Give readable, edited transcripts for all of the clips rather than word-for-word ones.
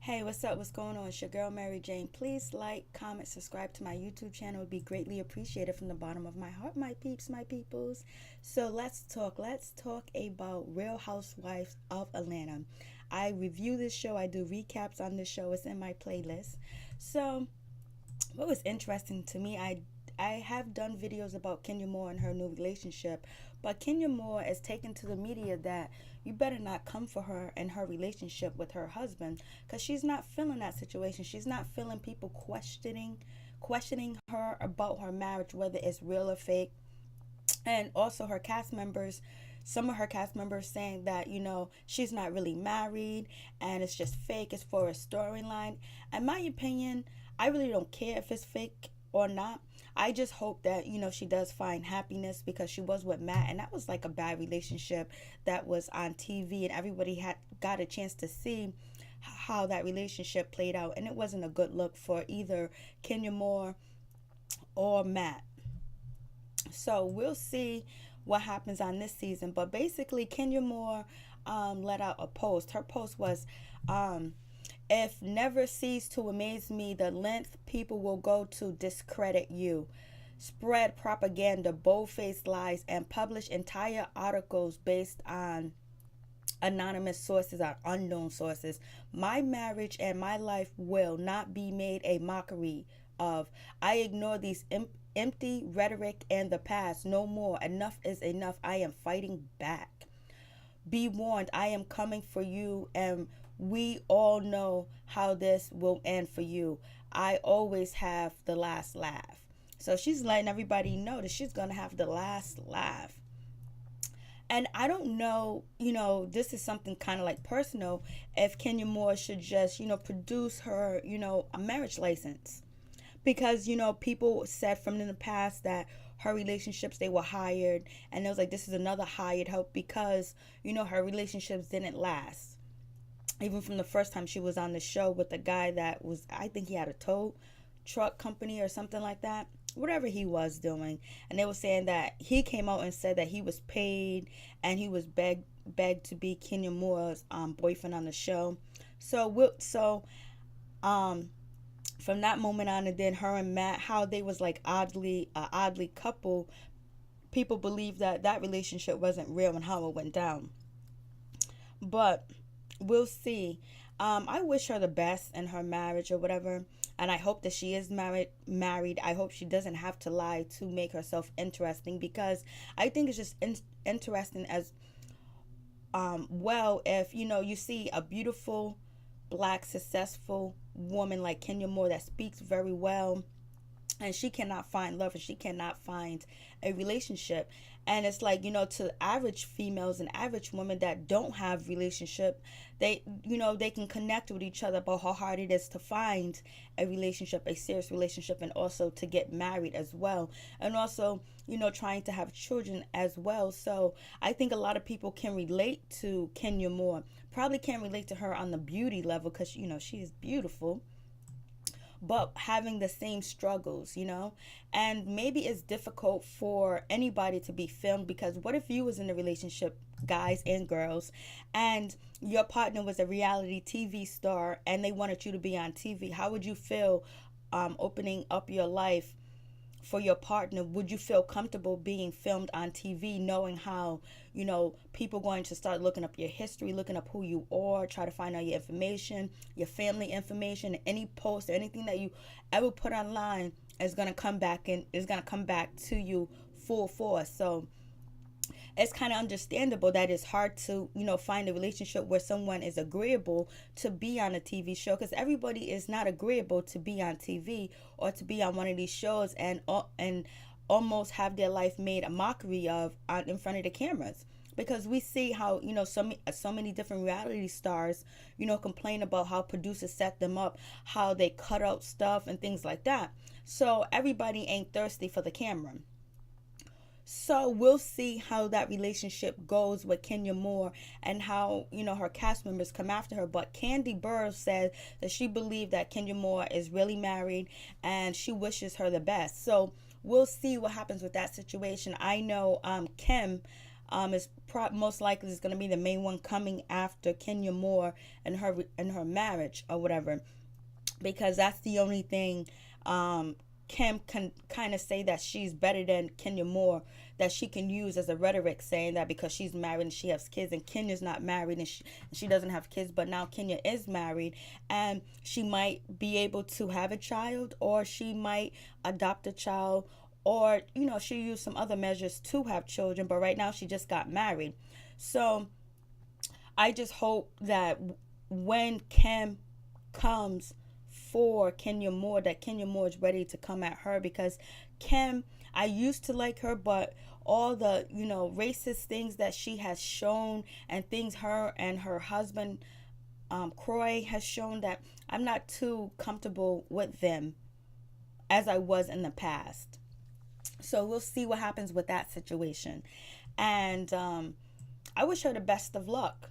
Hey, what's up? What's going on? It's your girl Mary Jane. Please like, comment, subscribe to my YouTube channel. It would be greatly appreciated from the bottom of my heart, my peeps, my peoples. So let's talk. Let's talk about Real Housewives of Atlanta. I review this show. I do recaps on this show. It's in my playlist. So what was interesting to me, I have done videos about Kenya Moore and her new relationship, but Kenya Moore is taken to the media that you better not come for her and her relationship with her husband because she's not feeling that situation. She's not feeling people questioning her about her marriage, whether it's real or fake. And also her cast members, some of her cast members saying that, she's not really married and it's just fake, it's for a storyline. In my opinion, I really don't care if it's fake or not. I just hope that, she does find happiness because she was with Matt and that was like a bad relationship that was on TV and everybody had got a chance to see how that relationship played out, and it wasn't a good look for either Kenya Moore or Matt. So we'll see what happens on this season. But basically, Kenya Moore let out a post. Her post was, if never cease to amaze me the length people will go to discredit you, spread propaganda, bold-faced lies, and publish entire articles based on anonymous sources or unknown sources. My marriage and my life will not be made a mockery of. I ignore these empty rhetoric and the past. No more. Enough is enough. I am fighting back. Be warned, I am coming for you, and we all know how this will end for you. I always have the last laugh. So she's letting everybody know that she's going to have the last laugh. And I don't know, this is something kind of like personal, if Kenya Moore should just, produce her, a marriage license. Because, people said from in the past that her relationships, they were hired. And it was like, this is another hired help because, her relationships didn't last. Even from the first time she was on the show with the guy that was, I think he had a tow truck company or something like that, whatever he was doing. And they were saying that he came out and said that he was paid and he was begged to be Kenya Moore's boyfriend on the show. From that moment on, and then her and Matt, how they was like oddly couple, people believe that that relationship wasn't real and how it went down. But we'll see. I wish her the best in her marriage or whatever, and I hope that she is married. I hope she doesn't have to lie to make herself interesting, because I think it's just interesting as well if you see a beautiful black successful woman like Kenya Moore that speaks very well, and she cannot find love and she cannot find a relationship. And it's like, to average females and average women that don't have relationship, they can connect with each other about how hard it is to find a relationship, a serious relationship, and also to get married as well, and also trying to have children as well. So I think a lot of people can relate to Kenya Moore. Probably can't relate to her on the beauty level because she is beautiful, but having the same struggles, and maybe it's difficult for anybody to be filmed, because what if you was in a relationship, guys and girls, and your partner was a reality TV star and they wanted you to be on TV? How would you feel opening up your life for your partner? Would you feel comfortable being filmed on TV, knowing how, people going to start looking up your history, looking up who you are, try to find out your information, your family information, any post or anything that you ever put online is going to come back to you full force. So it's kind of understandable that it's hard to, find a relationship where someone is agreeable to be on a TV show, because everybody is not agreeable to be on TV or to be on one of these shows and almost have their life made a mockery of in front of the cameras. Because we see how, so many different reality stars, complain about how producers set them up, how they cut out stuff and things like that. So everybody ain't thirsty for the camera. So we'll see how that relationship goes with Kenya Moore and how, her cast members come after her. But Candy Burrs said that she believed that Kenya Moore is really married and she wishes her the best. So we'll see what happens with that situation. I know Kim, is most likely is going to be the main one coming after Kenya Moore and her marriage or whatever, because that's the only thing Kim can kind of say that she's better than Kenya Moore, that she can use as a rhetoric, saying that because she's married and she has kids, and Kenya's not married and she doesn't have kids, but now Kenya is married and she might be able to have a child, or she might adopt a child, or she used some other measures to have children, but right now she just got married. So I just hope that when Kim comes for Kenya Moore, that Kenya Moore is ready to come at her, because Kim, I used to like her, but all the racist things that she has shown, and things her and her husband Croy has shown, that I'm not too comfortable with them as I was in the past. So we'll see what happens with that situation, and I wish her the best of luck,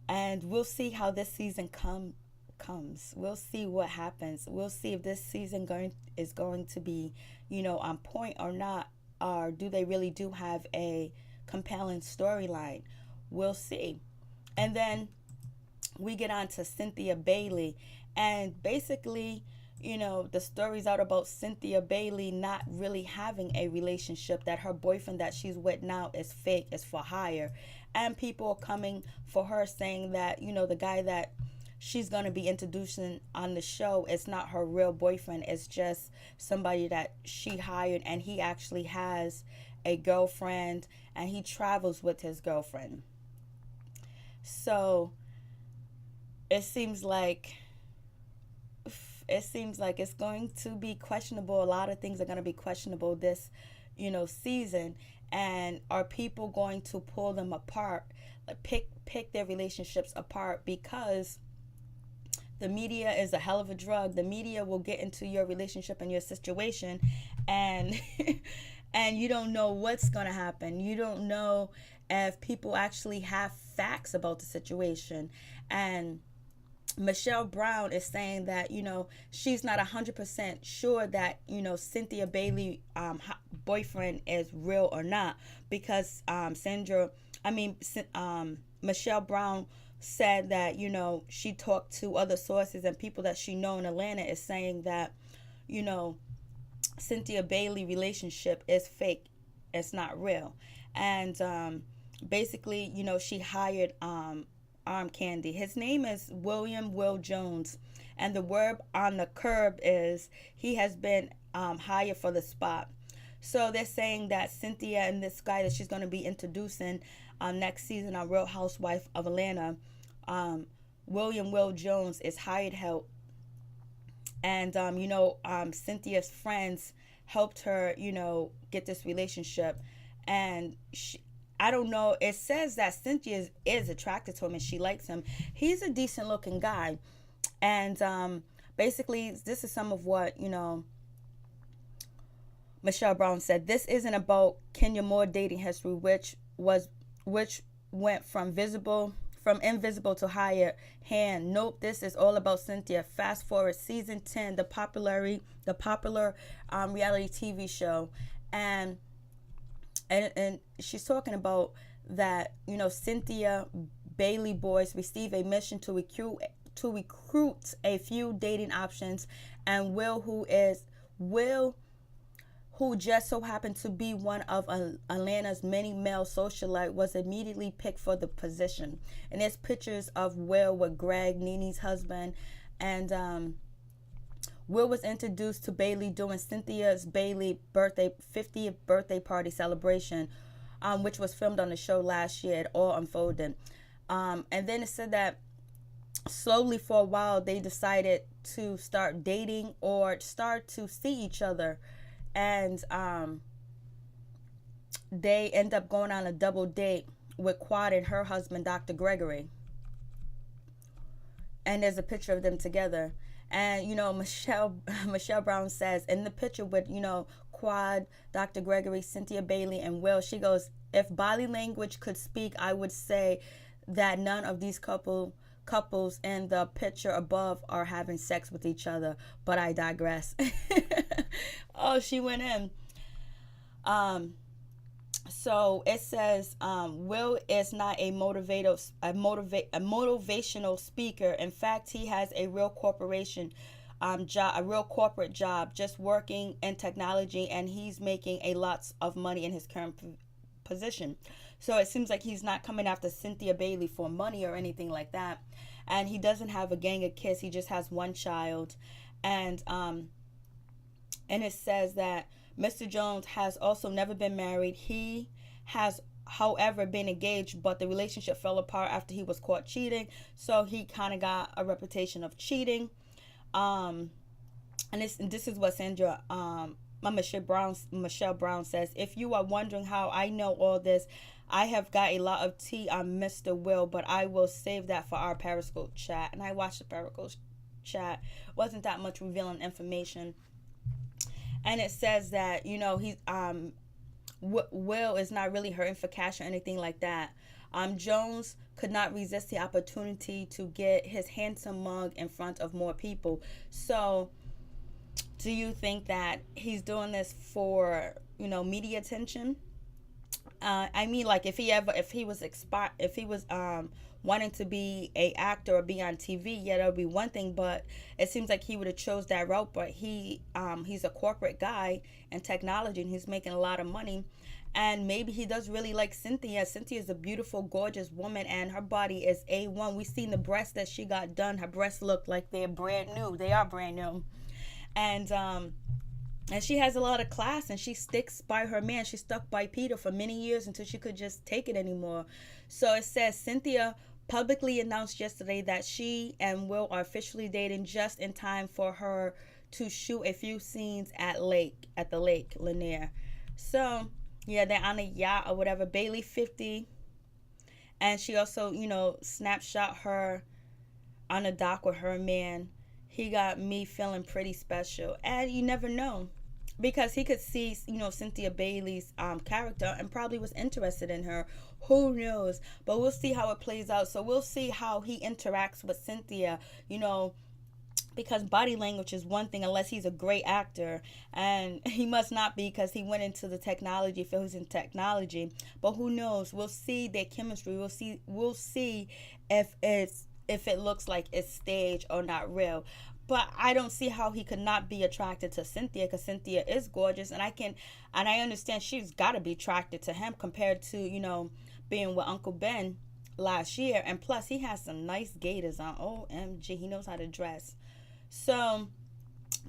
and we'll see how this season comes. We'll see what happens. We'll see if this season is going to be on point or not, or do they really do have a compelling storyline. We'll see. And then we get on to Cynthia Bailey, and basically the story's out about Cynthia Bailey not really having a relationship, that her boyfriend that she's with now is fake, is for hire, and people are coming for her, saying that the guy that she's going to be introducing on the show, it's not her real boyfriend, it's just somebody that she hired, and he actually has a girlfriend and he travels with his girlfriend. So it seems like it's going to be questionable. A lot of things are going to be questionable this season, and are people going to pull them apart, like pick their relationships apart? Because the media is a hell of a drug. The media will get into your relationship and your situation, and and you don't know what's going to happen. You don't know if people actually have facts about the situation. And Michelle Brown is saying that she's not 100% sure that Cynthia Bailey boyfriend is real or not, because Michelle Brown said that she talked to other sources, and people that she know in Atlanta is saying that Cynthia Bailey relationship is fake, it's not real. And basically she hired arm candy. His name is William Will Jones, and the word on the curb is he has been hired for the spot. So they're saying that Cynthia and this guy that she's going to be introducing next season on Real Housewife of Atlanta, William Will Jones, is hired help. And Cynthia's friends helped her get this relationship. And I don't know, it says that Cynthia is attracted to him and she likes him. He's a decent looking guy. And basically this is some of what Michelle Brown said. This isn't about Kenya Moore dating history, which went from invisible to higher hand. Nope, this is all about Cynthia. Fast forward season 10, the popular reality TV show, and she's talking about that Cynthia Bailey boys receive a mission to recruit a few dating options, and Will, who just so happened to be one of Atlanta's many male socialite, was immediately picked for the position. And there's pictures of Will with Greg, Nene's husband, and Will was introduced to Bailey during Cynthia's Bailey 50th birthday party celebration, which was filmed on the show last year. It all unfolded. And then it said that slowly for a while they decided to start dating or start to see each other. And they end up going on a double date with Quad and her husband, Dr. Gregory. And there's a picture of them together. And, Michelle Brown says, in the picture with, Quad, Dr. Gregory, Cynthia Bailey, and Will, she goes, if body language could speak, I would say that none of these couples in the picture above are having sex with each other, but I digress. Oh, she went in. So it says Will is not a motivational speaker. In fact, he has a real a real corporate job, just working in technology, and he's making a lots of money in his current position. So it seems like he's not coming after Cynthia Bailey for money or anything like that. And he doesn't have a gang of kids. He just has one child, and it says that Mr. Jones has also never been married. He has, however, been engaged, but the relationship fell apart after he was caught cheating. So he kind of got a reputation of cheating. Um, and this is what Michelle Brown says. If you are wondering how I know all this, I have got a lot of tea on Mr. Will, but I will save that for our Periscope chat. And I watched the Periscope chat. Wasn't that much revealing information. And it says that, he's Will is not really hurting for cash or anything like that. Jones could not resist the opportunity to get his handsome mug in front of more people. So do you think that he's doing this for, media attention? I mean, like if he was wanting to be a actor or be on TV, yeah, that would be one thing. But it seems like he would have chose that route. But he's a corporate guy in technology, and he's making a lot of money. And maybe he does really like Cynthia. Cynthia is a beautiful, gorgeous woman, and her body is A1. We've seen the breasts that she got done. Her breasts look like they're brand new. They are brand new. And she has a lot of class, and she sticks by her man. She stuck by Peter for many years until she could just take it anymore. So it says Cynthia publicly announced yesterday that she and Will are officially dating just in time for her to shoot a few scenes at the lake Lanier. So yeah, they're on a yacht or whatever. Bailey 50, and she also snapshot her on a dock with her man. He got me feeling pretty special. And you never know, because he could see, Cynthia Bailey's character and probably was interested in her. Who knows? But we'll see how it plays out. So we'll see how he interacts with Cynthia, because body language is one thing unless he's a great actor, and he must not be, because he went into the technology field. He's in technology. But who knows? We'll see their chemistry. We'll see if it looks like it's staged or not real. But I don't see how he could not be attracted to Cynthia, because Cynthia is gorgeous, and I understand she's got to be attracted to him compared to being with Uncle Ben last year. And plus, he has some nice gaiters on. OMG, he knows how to dress. So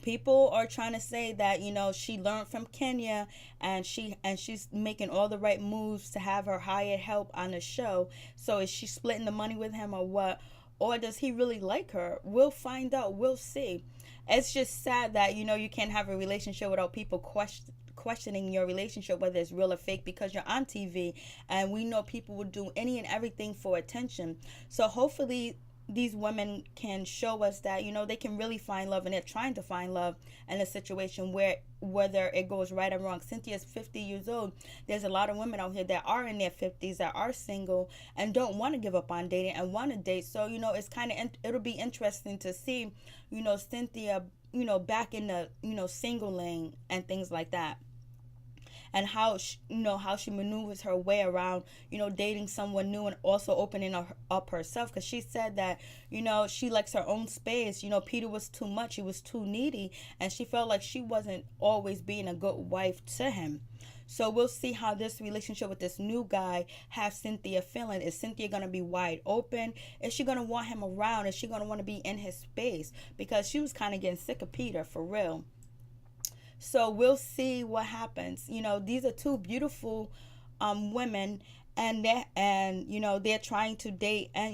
people are trying to say that she learned from Kenya, and she's making all the right moves to have her hired help on the show. So is she splitting the money with him or what? Or does he really like her? We'll find out. We'll see. It's just sad that you can't have a relationship without people questioning your relationship, whether it's real or fake, because you're on TV, and we know people will do any and everything for attention. So hopefully these women can show us that they can really find love, and they're trying to find love in a situation where, whether it goes right or wrong. Cynthia's 50 years old. There's a lot of women out here that are in their 50s that are single and don't want to give up on dating and want to date. So it's it'll be interesting to see Cynthia back in the single lane and things like that, and how she maneuvers her way around dating someone new and also opening up herself, because she said that she likes her own space. Peter was too much, he was too needy, and she felt like she wasn't always being a good wife to him. So we'll see how this relationship with this new guy has Cynthia feeling. Is Cynthia going to be wide open? Is she going to want him around? Is she going to want to be in his space? Because she was kind of getting sick of Peter, for real. So we'll see what happens. These are two beautiful women, and they're trying to date, and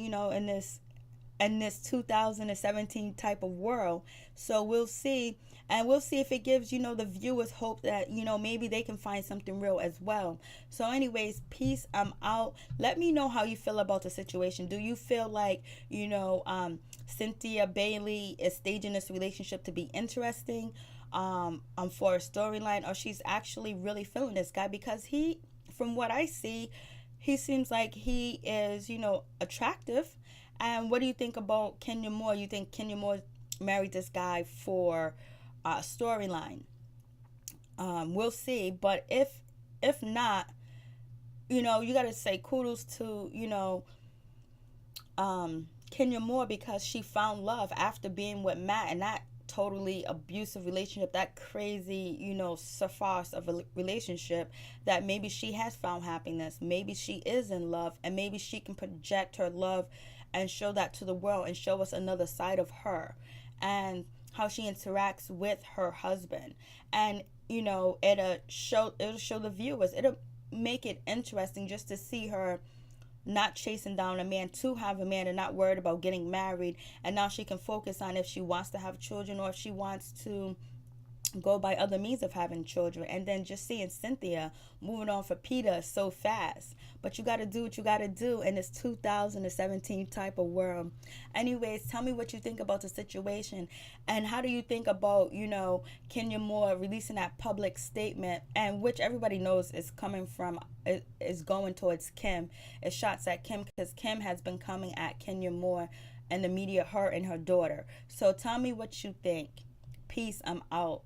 in this 2017 type of world. So we'll see, and we'll see if it gives the viewers hope that maybe they can find something real as well. So anyways, peace. I'm out. Let me know how you feel about the situation. Do you feel like Cynthia Bailey is staging this relationship to be interesting for a storyline, or she's actually really feeling this guy? Because from what I see, he seems like he is attractive. And what do you think about Kenya Moore? You think Kenya Moore married this guy for storyline? We'll see. But if not, you got to say kudos to, Kenya Moore, because she found love after being with Matt, and that totally abusive relationship, that crazy, farce of a relationship, that maybe she has found happiness. Maybe she is in love, and maybe she can project her love and show that to the world and show us another side of her and how she interacts with her husband. And, it'll show the viewers, it'll make it interesting just to see her not chasing down a man to have a man and not worried about getting married. And now she can focus on if she wants to have children or if she wants to go by other means of having children. And then just seeing Cynthia moving on for Peter so fast. But you got to do what you got to do in this 2017 type of world. Anyways, tell me what you think about the situation, and how do you think about, Kenya Moore releasing that public statement, and which everybody knows is coming from, is going towards Kim. It's shots at Kim, because Kim has been coming at Kenya Moore and the media, her and her daughter. So tell me what you think. Peace. I'm out.